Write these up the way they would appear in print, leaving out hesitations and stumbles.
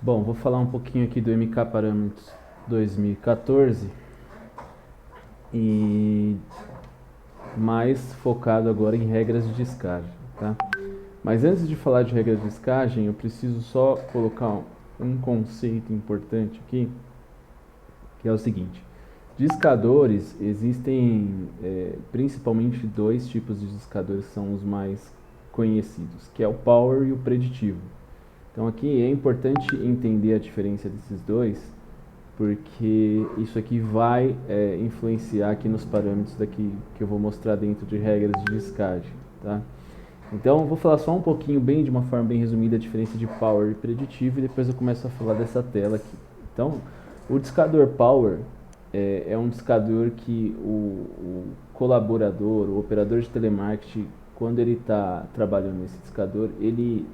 Bom, vou falar um pouquinho aqui do MK Parâmetros 2014 e mais focado agora em regras de descagem, tá? Mas antes de falar de regras de descagem, eu preciso só colocar um conceito importante aqui, que é o seguinte: discadores, existem principalmente dois tipos de discadores que são os mais conhecidos, que é o Power e o Preditivo. Então aqui é importante entender a diferença desses dois, porque isso aqui vai influenciar aqui nos parâmetros daqui que eu vou mostrar dentro de regras de descagem, tá? Então eu vou falar só um pouquinho, de uma forma bem resumida, a diferença de Power e Preditivo, e depois eu começo a falar dessa tela aqui. Então, o discador Power é um discador que o colaborador, o operador de telemarketing, quando ele está trabalhando nesse discador, ele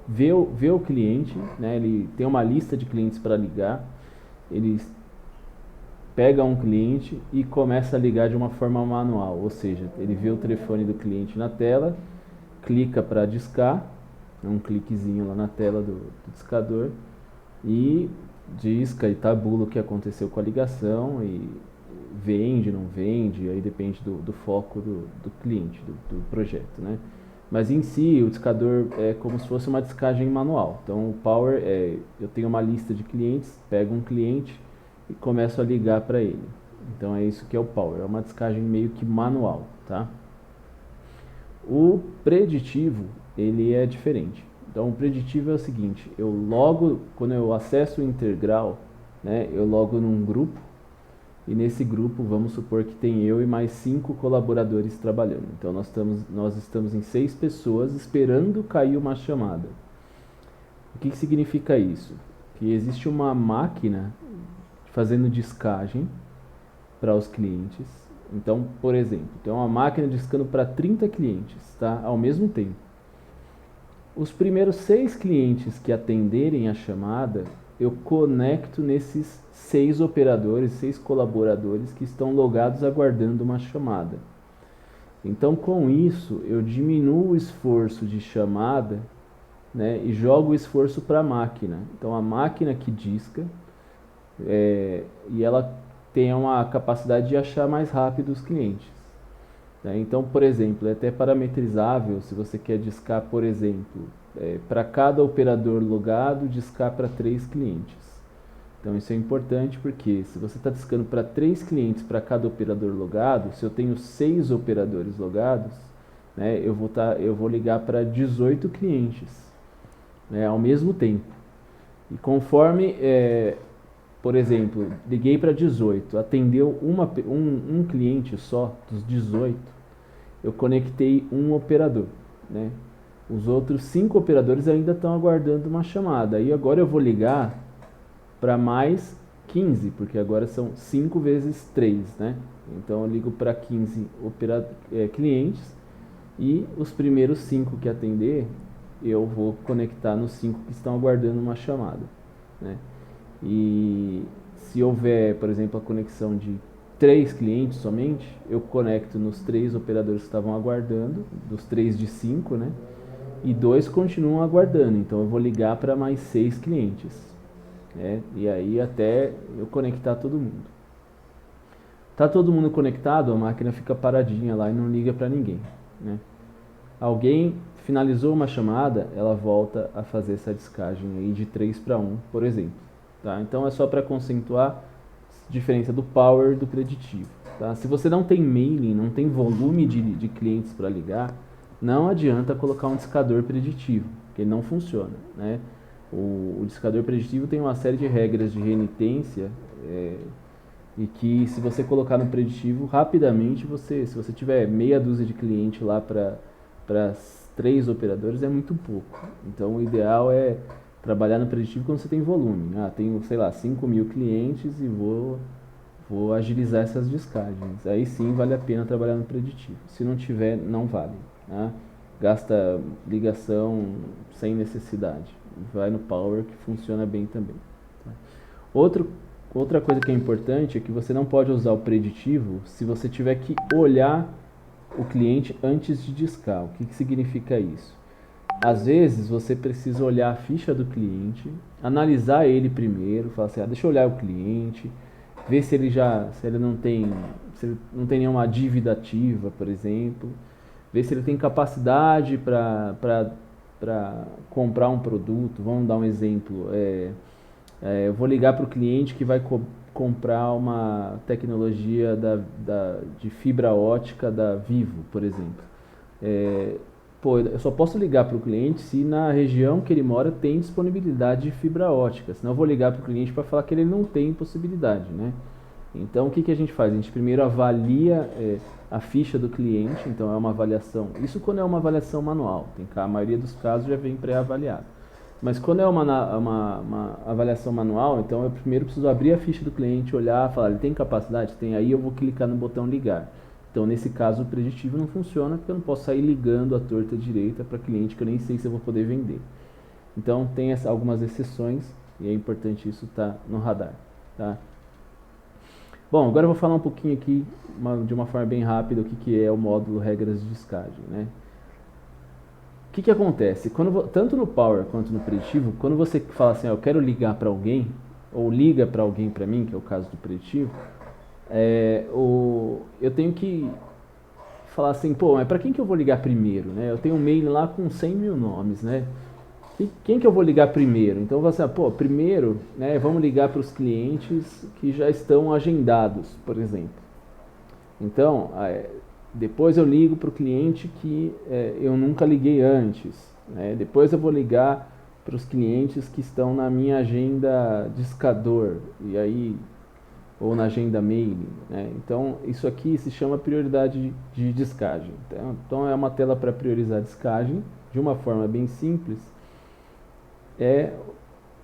vê o cliente, né? Ele tem uma lista de clientes para ligar, ele pega um cliente e começa a ligar de uma forma manual, ou seja, ele vê o telefone do cliente na tela, clica para discar, um cliquezinho lá na tela do discador, e disca e tabula o que aconteceu com a ligação, e vende, não vende, aí depende do foco do cliente, do projeto, né? Mas em si, o discador é como se fosse uma discagem manual. Então, o Power eu tenho uma lista de clientes, pego um cliente e começo a ligar para ele. Então, é isso que é o Power, é uma discagem meio que manual, tá? O preditivo, ele é diferente. Então, o preditivo é o seguinte: eu logo, quando eu acesso o integral, né, eu logo num grupo, e nesse grupo vamos supor que tem eu e mais 5 colaboradores trabalhando. Então nós estamos em 6 pessoas esperando cair uma chamada. O que significa isso? Que existe uma máquina fazendo discagem para os clientes. Então, por exemplo, tem uma máquina discando para 30 clientes, tá? Ao mesmo tempo. Os primeiros 6 clientes que atenderem a chamada, eu conecto nesses 6 operadores, 6 colaboradores que estão logados aguardando uma chamada. Então, com isso, eu diminuo o esforço de chamada, né, e jogo o esforço para a máquina. Então, a máquina que disca, e ela tem uma capacidade de achar mais rápido os clientes. Né? Então, por exemplo, é até parametrizável se você quer discar, por exemplo, para cada operador logado, discar para 3 clientes. Então isso é importante porque se você está discando para 3 clientes para cada operador logado, se eu tenho 6 operadores logados, né, eu vou ligar para 18 clientes, né, ao mesmo tempo. E conforme, por exemplo, liguei para 18, atendeu um cliente só dos 18, eu conectei um operador, né? Os outros 5 operadores ainda estão aguardando uma chamada. E agora eu vou ligar para mais 15, porque agora são 5 vezes 3, né? Então eu ligo para 15 clientes, e os primeiros 5 que atender, eu vou conectar nos 5 que estão aguardando uma chamada, né? E se houver, por exemplo, a conexão de 3 clientes somente, eu conecto nos 3 operadores que estavam aguardando, dos 3 de 5, né? E 2 continuam aguardando, então eu vou ligar para mais 6 clientes, né? E aí até eu conectar todo mundo. Tá todo mundo conectado, a máquina fica paradinha lá e não liga para ninguém, né? Alguém finalizou uma chamada, ela volta a fazer essa descagem aí de 3 para 1, por exemplo, tá? Então é só para conceituar a diferença do Power e do preditivo, tá? Se você não tem mailing, não tem volume de clientes para ligar, não adianta colocar um discador preditivo, porque ele não funciona, né? O discador preditivo tem uma série de regras de renitência, e que se você colocar no preditivo, rapidamente se você tiver meia dúzia de clientes lá para 3 operadores, é muito pouco. Então o ideal é trabalhar no preditivo quando você tem volume. Tenho, sei lá, 5.000 clientes e vou agilizar essas descagens. Aí sim vale a pena trabalhar no preditivo. Se não tiver, não vale, tá? gasta ligação sem necessidade. Vai no Power que funciona bem também. Tá? Outra coisa que é importante é que você não pode usar o preditivo se você tiver que olhar o cliente antes de discar. O que significa isso? Às vezes você precisa olhar a ficha do cliente, analisar ele primeiro, falar assim, deixa eu olhar o cliente, ver se ele não tem nenhuma dívida ativa, por exemplo, ver se ele tem capacidade para comprar um produto. Vamos dar um exemplo. Eu vou ligar para o cliente que vai comprar uma tecnologia de fibra ótica da Vivo, por exemplo. Eu só posso ligar para o cliente se na região que ele mora tem disponibilidade de fibra ótica. Senão eu vou ligar para o cliente para falar que ele não tem possibilidade, né? Então o que a gente faz? A gente primeiro avalia a ficha do cliente, então é uma avaliação. Isso quando é uma avaliação manual, a maioria dos casos já vem pré-avaliado. Mas quando é uma avaliação manual, então eu primeiro preciso abrir a ficha do cliente, olhar, falar, ele tem capacidade? Tem, aí eu vou clicar no botão ligar. Então nesse caso o preditivo não funciona porque eu não posso sair ligando a torta direita para cliente que eu nem sei se eu vou poder vender. Então tem algumas exceções e é importante isso estar no radar. Tá? Bom, agora eu vou falar um pouquinho aqui, de uma forma bem rápida, o que é o módulo regras de descagem. Né? O que acontece? Tanto no Power quanto no preditivo, quando você fala assim, eu quero ligar para alguém, ou liga para alguém para mim, que é o caso do preditivo, eu tenho que falar assim, mas para quem que eu vou ligar primeiro? Né? Eu tenho um mail lá com 100 mil nomes, né? Quem que eu vou ligar primeiro? Então eu vou assim, primeiro, né, vamos ligar para os clientes que já estão agendados, por exemplo. Então, depois eu ligo para o cliente que eu nunca liguei antes. Né? Depois eu vou ligar para os clientes que estão na minha agenda discador, e aí, ou na agenda mailing. Né? Então, isso aqui se chama prioridade de descagem. Então, é uma tela para priorizar a descagem, de uma forma bem simples. É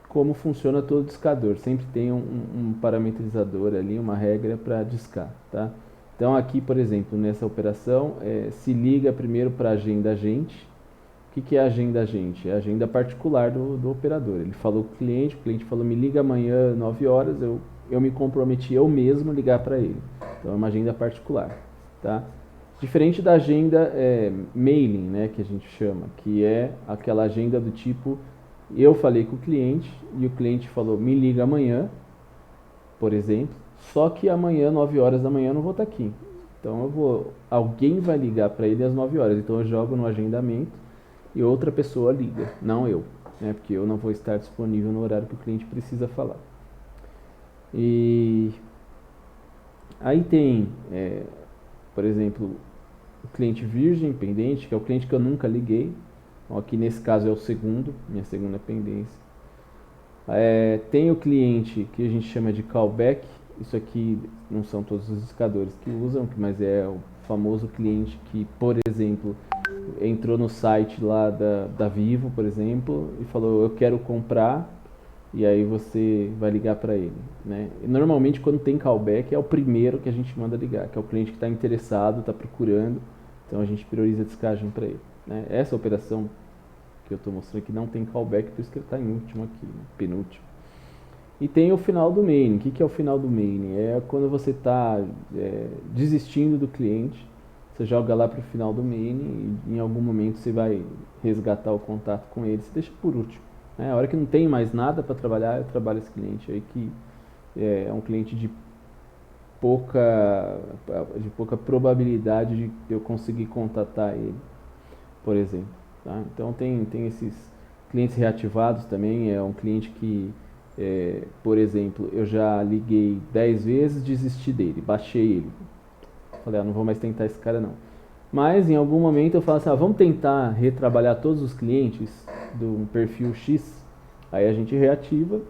como funciona todo discador. Sempre tem um parametrizador ali, uma regra para discar. Tá? Então aqui, por exemplo, nessa operação, se liga primeiro para a agenda agente. O que é a agenda agente? É a agenda particular do operador. Ele falou com o cliente falou, me liga amanhã 9 horas, eu me comprometi eu mesmo ligar para ele. Então é uma agenda particular. Tá? Diferente da agenda mailing, né, que a gente chama, que é aquela agenda do tipo, eu falei com o cliente e o cliente falou, me liga amanhã, por exemplo, só que amanhã, 9 horas da manhã, eu não vou estar aqui. Então alguém vai ligar para ele às 9 horas. Então eu jogo no agendamento e outra pessoa liga, não eu, né? Porque eu não vou estar disponível no horário que o cliente precisa falar. E aí tem, por exemplo, o cliente virgem, pendente, que é o cliente que eu nunca liguei. Então, aqui nesse caso é o segundo, minha segunda pendência. Tem o cliente que a gente chama de callback. Isso aqui não são todos os discadores que usam, mas é o famoso cliente que, por exemplo, entrou no site lá da Vivo, por exemplo, e falou, eu quero comprar, e aí você vai ligar para ele. Né? E normalmente quando tem callback é o primeiro que a gente manda ligar, que é o cliente que está interessado, está procurando, então a gente prioriza a descagem para ele. Né? Essa operação que eu estou mostrando aqui não tem callback, por isso que ele está em último aqui, né? Penúltimo. E tem o final do mailing. O que é o final do mailing? É quando você está desistindo do cliente, você joga lá para o final do mailing e em algum momento você vai resgatar o contato com ele, você deixa por último. Né? A hora que não tem mais nada para trabalhar, eu trabalho esse cliente aí que é um cliente de pouca probabilidade de eu conseguir contatar ele, por exemplo. Tá? Então tem esses clientes reativados também, é um cliente que, por exemplo, eu já liguei 10 vezes, desisti dele, baixei ele. Falei, não vou mais tentar esse cara não. Mas em algum momento eu falo assim, vamos tentar retrabalhar todos os clientes do perfil X, aí a gente reativa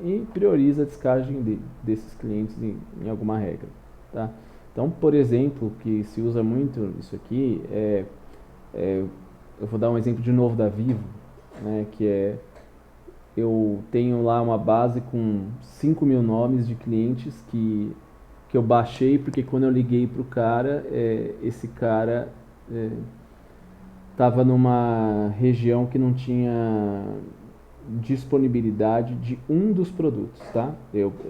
e prioriza a descagem desses clientes em alguma regra. Tá? Então, por exemplo, que se usa muito isso aqui, eu vou dar um exemplo de novo da Vivo, né, que eu tenho lá uma base com 5 mil nomes de clientes que eu baixei, porque quando eu liguei para o cara, esse cara estava numa região que não tinha disponibilidade de um dos produtos, tá?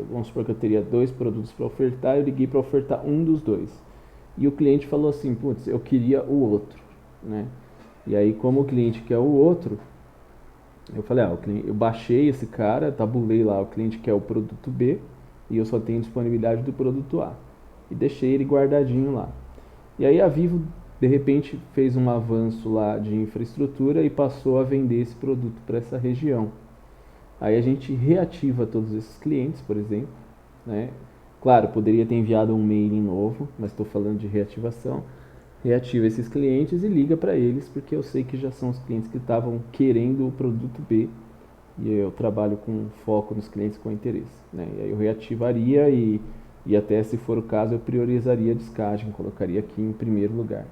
Vamos supor que eu teria 2 produtos para ofertar, eu liguei para ofertar um dos 2. E o cliente falou assim, putz, eu queria o outro, né? E aí, como o cliente quer o outro, eu falei, eu baixei esse cara, tabulei lá, o cliente quer o produto B e eu só tenho disponibilidade do produto A. E deixei ele guardadinho lá. E aí a Vivo, de repente, fez um avanço lá de infraestrutura e passou a vender esse produto para essa região. Aí a gente reativa todos esses clientes, por exemplo, né? Claro, poderia ter enviado um mailing novo, mas estou falando de reativação. Reativa esses clientes e liga para eles, porque eu sei que já são os clientes que estavam querendo o produto B e eu trabalho com foco nos clientes com interesse, né? E aí eu reativaria e até se for o caso eu priorizaria a descagem, colocaria aqui em primeiro lugar,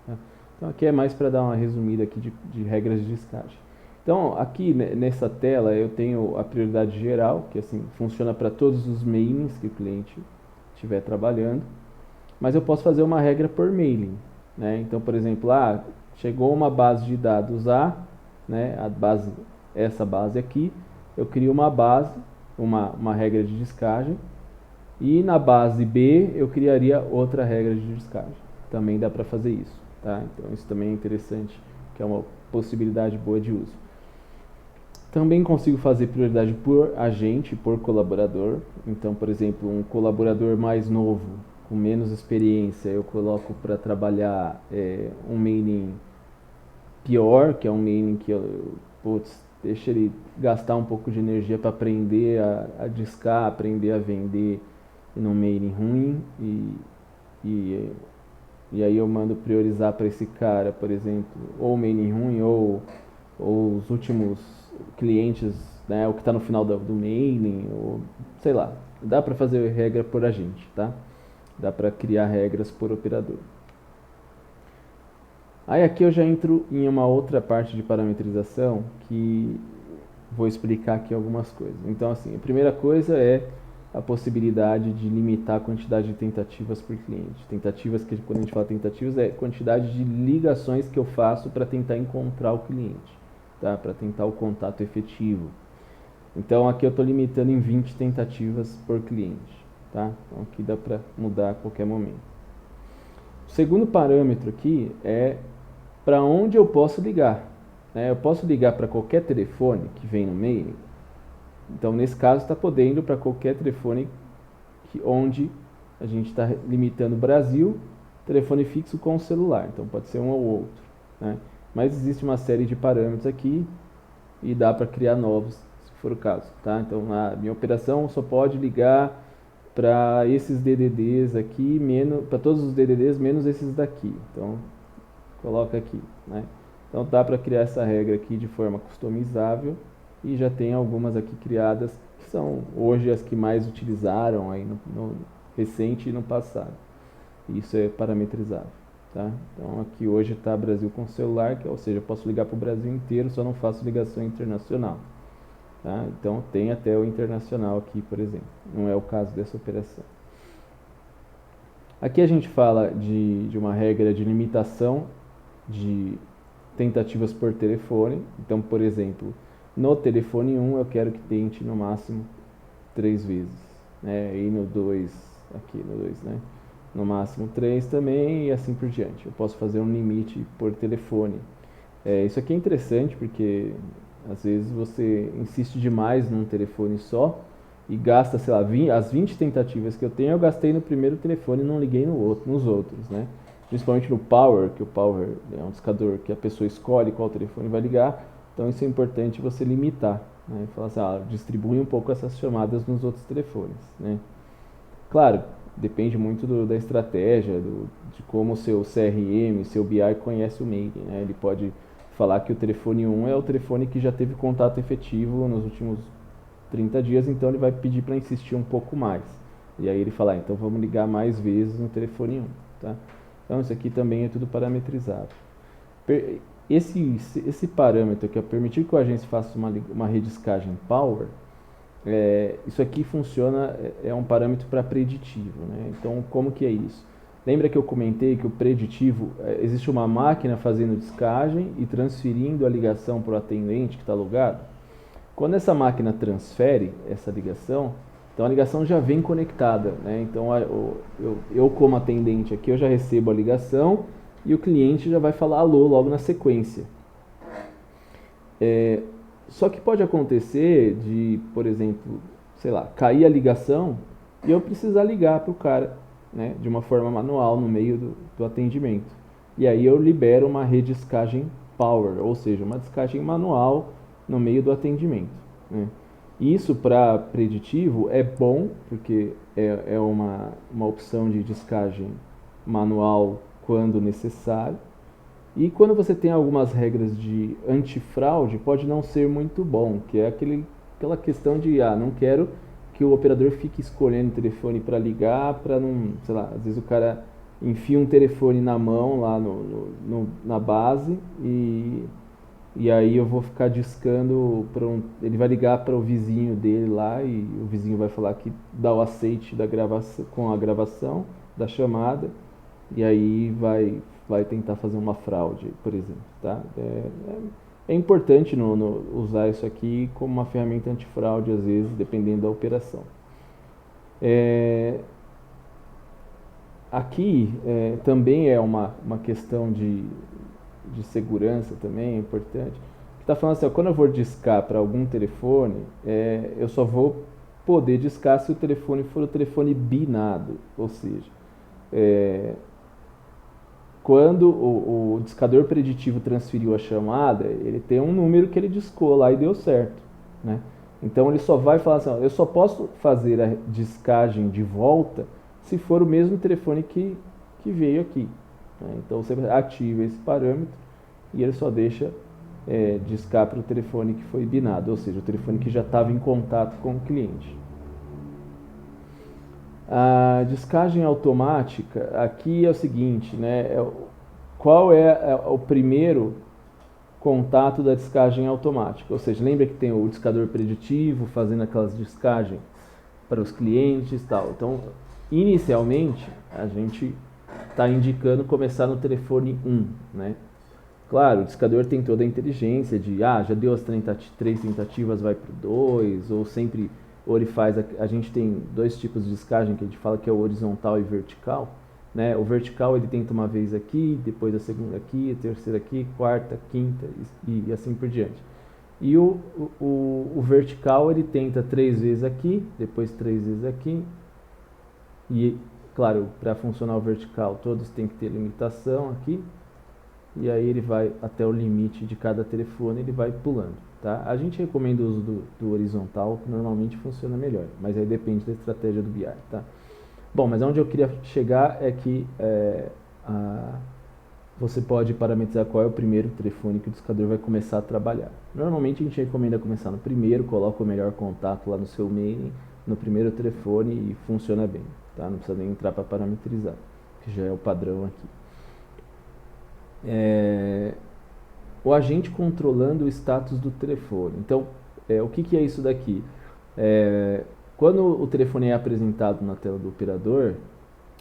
tá? Então aqui é mais para dar uma resumida aqui de regras de descagem. Então aqui nessa tela eu tenho a prioridade geral, que assim funciona para todos os mailings que o cliente estiver trabalhando, mas eu posso fazer uma regra por mailing, né? Então, por exemplo, chegou uma base de dados A, né? Essa base aqui, eu crio uma base, uma regra de descagem, e na base B eu criaria outra regra de descagem. Também dá para fazer isso, tá? Então isso também é interessante, que é uma possibilidade boa de uso. Também consigo fazer prioridade por agente, por colaborador. Então, por exemplo, um colaborador mais novo, com menos experiência, eu coloco para trabalhar um mailing pior, que é um mailing que deixa ele gastar um pouco de energia para aprender a discar, aprender a vender num mailing ruim e aí eu mando priorizar para esse cara, por exemplo, ou o mailing ruim ou os últimos clientes, né, o que está no final do mailing, ou sei lá, dá para fazer regra por agente, tá? Dá para criar regras por operador. Aí aqui eu já entro em uma outra parte de parametrização que vou explicar aqui algumas coisas. Então assim, a primeira coisa é a possibilidade de limitar a quantidade de tentativas por cliente. Tentativas, que quando a gente fala tentativas, é a quantidade de ligações que eu faço para tentar encontrar o cliente, tá? Para tentar o contato efetivo. Então aqui eu estou limitando em 20 tentativas por cliente, tá? Então aqui dá para mudar a qualquer momento. O segundo parâmetro aqui é para onde eu posso ligar, né? Eu posso ligar para qualquer telefone que vem no mailing. Então, nesse caso, está podendo para qualquer telefone onde a gente está limitando Brasil, telefone fixo com celular. Então, pode ser um ou outro, né? Mas existe uma série de parâmetros aqui e dá para criar novos, se for o caso, tá? Então, a minha operação só pode ligar para esses DDDs aqui, para todos os DDDs menos esses daqui. Então, coloca aqui, né? Então, dá para criar essa regra aqui de forma customizável. E já tem algumas aqui criadas que são hoje as que mais utilizaram aí no recente e no passado. Isso é parametrizável, tá? Então aqui hoje está Brasil com celular, ou seja, eu posso ligar para o Brasil inteiro, só não faço ligação internacional, tá? Então tem até o internacional aqui, por exemplo. Não é o caso dessa operação. Aqui a gente fala de uma regra de limitação de tentativas por telefone. Então, por exemplo, no telefone 1 eu quero que tente no máximo 3 vezes, né? E no 2, aqui no 2, né? No máximo 3 também e assim por diante. Eu posso fazer um limite por telefone. Isso aqui é interessante porque às vezes você insiste demais num telefone só e gasta, sei lá, as 20 tentativas que eu tenho, eu gastei no primeiro telefone e não liguei nos outros, né? Principalmente no Power, que o Power é um discador que a pessoa escolhe qual telefone vai ligar. Então isso é importante você limitar, né? Falar assim, distribui um pouco essas chamadas nos outros telefones, né? Claro, depende muito da estratégia, de como o seu CRM, seu BI conhece o mailing, né? Ele pode falar que o telefone 1 é o telefone que já teve contato efetivo nos últimos 30 dias, então ele vai pedir para insistir um pouco mais. E aí ele fala, então vamos ligar mais vezes no telefone 1, tá? Então isso aqui também é tudo parametrizado. Esse parâmetro que é permitir que o agente faça uma rediscagem power, isso aqui funciona, é um parâmetro para preditivo, né? Então, como que é isso? Lembra que eu comentei que o preditivo, existe uma máquina fazendo descagem e transferindo a ligação para o atendente que está logado? Quando essa máquina transfere essa ligação, então a ligação já vem conectada, né? Então eu como atendente aqui, eu já recebo a ligação e o cliente já vai falar alô logo na sequência. Só que pode acontecer de, por exemplo, sei lá, cair a ligação e eu precisar ligar para o cara, né, de uma forma manual no meio do atendimento. E aí eu libero uma redescagem power, ou seja, uma descagem manual no meio do atendimento, né? Isso para preditivo é bom, porque é uma opção de descagem manual quando necessário. E quando você tem algumas regras de antifraude, pode não ser muito bom, que é aquela questão de, não quero que o operador fique escolhendo o telefone para ligar, para não, sei lá, às vezes o cara enfia um telefone na mão lá na base e aí eu vou ficar discando, ele vai ligar para o vizinho dele lá e o vizinho vai falar que dá o aceite da gravação, com a gravação da chamada e aí vai tentar fazer uma fraude, por exemplo, tá? É importante usar isso aqui como uma ferramenta antifraude, às vezes, dependendo da operação. Aqui também é uma questão de segurança também, é importante. Está falando assim, quando eu vou discar para algum telefone, eu só vou poder discar se o telefone for o telefone binado, ou seja, quando o discador preditivo transferiu a chamada, ele tem um número que ele discou lá e deu certo, né? Então ele só vai falar assim, eu só posso fazer a discagem de volta se for o mesmo telefone que veio aqui, né? Então você ativa esse parâmetro e ele só deixa discar para o telefone que foi binado, ou seja, o telefone que já estava em contato com o cliente. A descagem automática, aqui é o seguinte, né? Qual é o primeiro contato da descagem automática? Ou seja, lembra que tem o discador preditivo fazendo aquelas descagens para os clientes e tal. Então, inicialmente, a gente está indicando começar no telefone 1, né? Claro, o discador tem toda a inteligência de, já deu as 3 tentativas, vai para o 2, ou sempre, ou ele faz, a gente tem 2 tipos de descagem que a gente fala que é o horizontal e vertical, né? O vertical ele tenta uma vez aqui, depois a segunda aqui, a terceira aqui, quarta, quinta e assim por diante. E o vertical ele tenta 3 vezes aqui, depois 3 vezes aqui, e claro, para funcionar o vertical todos têm que ter limitação aqui, e aí ele vai até o limite de cada telefone, ele vai pulando, tá? A gente recomenda o uso do horizontal, que normalmente funciona melhor, mas aí depende da estratégia do BI, tá? Bom, mas onde eu queria chegar é que você pode parametrizar qual é o primeiro telefone que o discador vai começar a trabalhar. Normalmente a gente recomenda começar no primeiro, coloca o melhor contato lá no seu main, no primeiro telefone e funciona bem, tá? Não precisa nem entrar para parametrizar, que já é o padrão aqui. O agente controlando o status do telefone. Então, o que é isso daqui? Quando o telefone é apresentado na tela do operador,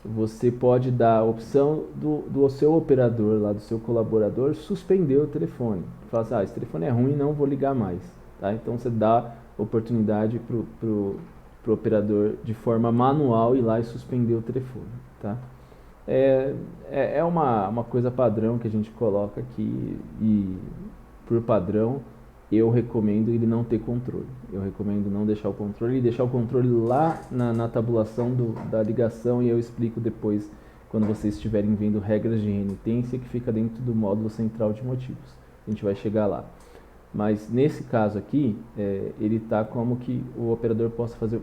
você pode dar a opção do seu operador, lá do seu colaborador, suspender o telefone. Fala assim, esse telefone é ruim, não vou ligar mais. Tá? Então você dá oportunidade para o operador de forma manual ir lá e suspender o telefone. Tá? É uma coisa padrão que a gente coloca aqui e por padrão eu recomendo ele não ter controle. Eu recomendo não deixar o controle e deixar o controle lá na tabulação da ligação e eu explico depois quando vocês estiverem vendo regras de renitência que fica dentro do módulo central de motivos. A gente vai chegar lá. Mas nesse caso aqui, ele está como que o operador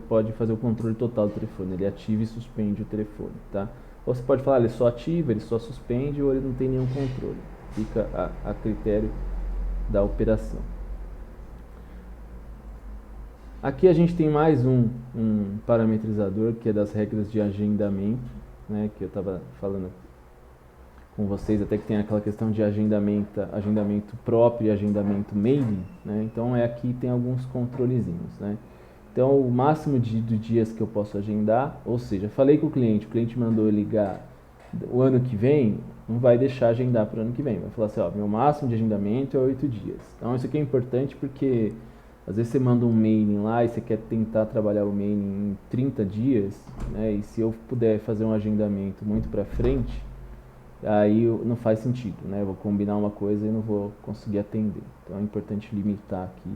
pode fazer o controle total do telefone. Ele ativa e suspende o telefone, tá? Ou você pode falar, ele só ativa, ele só suspende ou ele não tem nenhum controle. Fica a critério da operação. Aqui a gente tem mais um parametrizador que é das regras de agendamento, né, que eu estava falando com vocês, até que tem aquela questão de agendamento próprio e agendamento mailing, né? Então aqui tem alguns controlezinhos, né? Então o máximo de dias que eu posso agendar, ou seja, falei com o cliente mandou ligar o ano que vem, não vai deixar agendar para o ano que vem. Vai falar assim, ó, meu máximo de agendamento é 8 dias. Então isso aqui é importante porque às vezes você manda um mailing lá e você quer tentar trabalhar o mailing em 30 dias, né? E se eu puder fazer um agendamento muito para frente, aí não faz sentido, né? Eu vou combinar uma coisa e não vou conseguir atender. Então é importante limitar aqui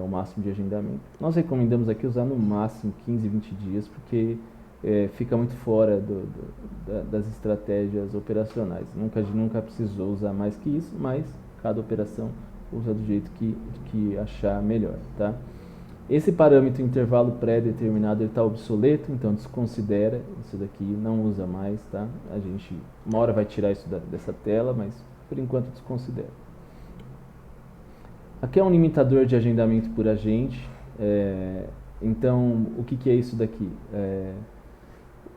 o máximo de agendamento. Nós recomendamos aqui usar no máximo 15, 20 dias, porque fica muito fora das estratégias operacionais. Nunca precisou usar mais que isso, mas cada operação usa do jeito que achar melhor, tá? Esse parâmetro intervalo pré-determinado está obsoleto, então desconsidera isso daqui, não usa mais, tá? A gente uma hora vai tirar isso dessa tela, mas por enquanto desconsidera. Aqui é um limitador de agendamento por agente. Então, o que é isso daqui?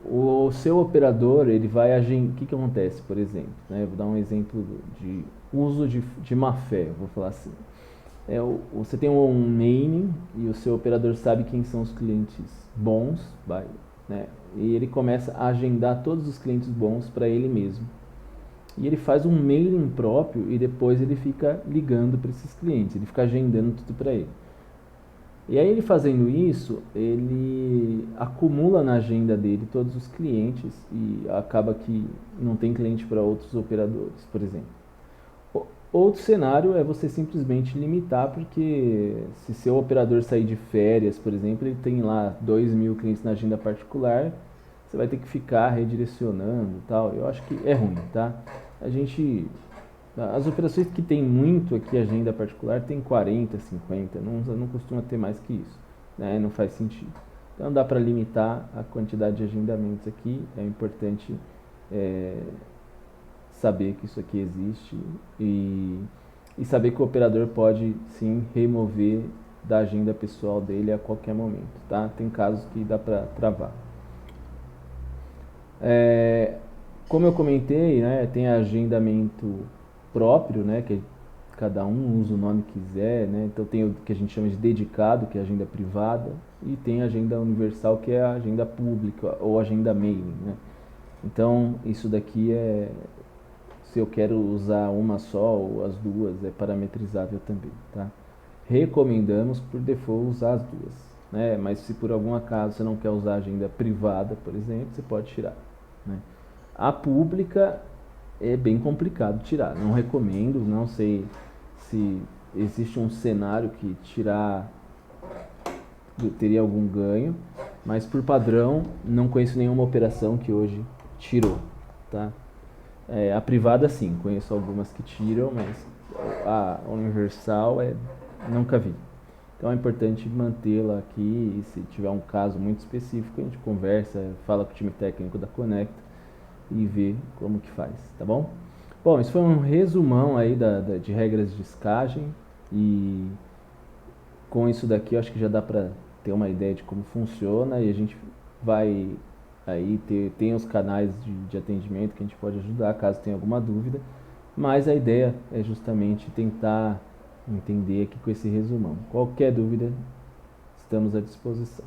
O seu operador, ele vai agendar. O que acontece, por exemplo? Né? Vou dar um exemplo de uso de má fé, vou falar assim. Você tem um mailing e o seu operador sabe quem são os clientes bons, né? E ele começa a agendar todos os clientes bons para ele mesmo. E ele faz um mailing próprio e depois ele fica ligando para esses clientes, ele fica agendando tudo para ele. E aí ele fazendo isso, ele acumula na agenda dele todos os clientes e acaba que não tem cliente para outros operadores, por exemplo. Outro cenário é você simplesmente limitar, porque se seu operador sair de férias, por exemplo, ele tem lá 2.000 clientes na agenda particular, você vai ter que ficar redirecionando e tal. Eu acho que é ruim, tá? As operações que tem muito aqui agenda particular tem 40, 50, não costuma ter mais que isso, né? Não faz sentido. Então dá para limitar a quantidade de agendamentos aqui, é importante saber que isso aqui existe e saber que o operador pode sim remover da agenda pessoal dele a qualquer momento, tá? Tem casos que dá para travar. Como eu comentei, né, tem agendamento próprio, né, que cada um usa o nome que quiser, né? Então tem o que a gente chama de dedicado, que é a agenda privada, e tem a agenda universal, que é a agenda pública ou agenda mailing, né? Então isso daqui se eu quero usar uma só ou as duas, é parametrizável também, tá? Recomendamos por default usar as duas, né? Mas se por algum acaso você não quer usar a agenda privada, por exemplo, você pode tirar, né? A pública é bem complicado tirar, não recomendo, não sei se existe um cenário que tirar teria algum ganho, mas por padrão não conheço nenhuma operação que hoje tirou, tá? A privada sim, conheço algumas que tiram, mas a universal nunca vi. Então é importante mantê-la aqui e se tiver um caso muito específico a gente conversa, fala com o time técnico da Conecta e vê como que faz, tá bom? Bom, isso foi um resumão aí de regras de escagem e com isso daqui eu acho que já dá para ter uma ideia de como funciona e a gente vai aí tem os canais de atendimento que a gente pode ajudar caso tenha alguma dúvida, mas a ideia é justamente tentar entender aqui com esse resumão. Qualquer dúvida, estamos à disposição.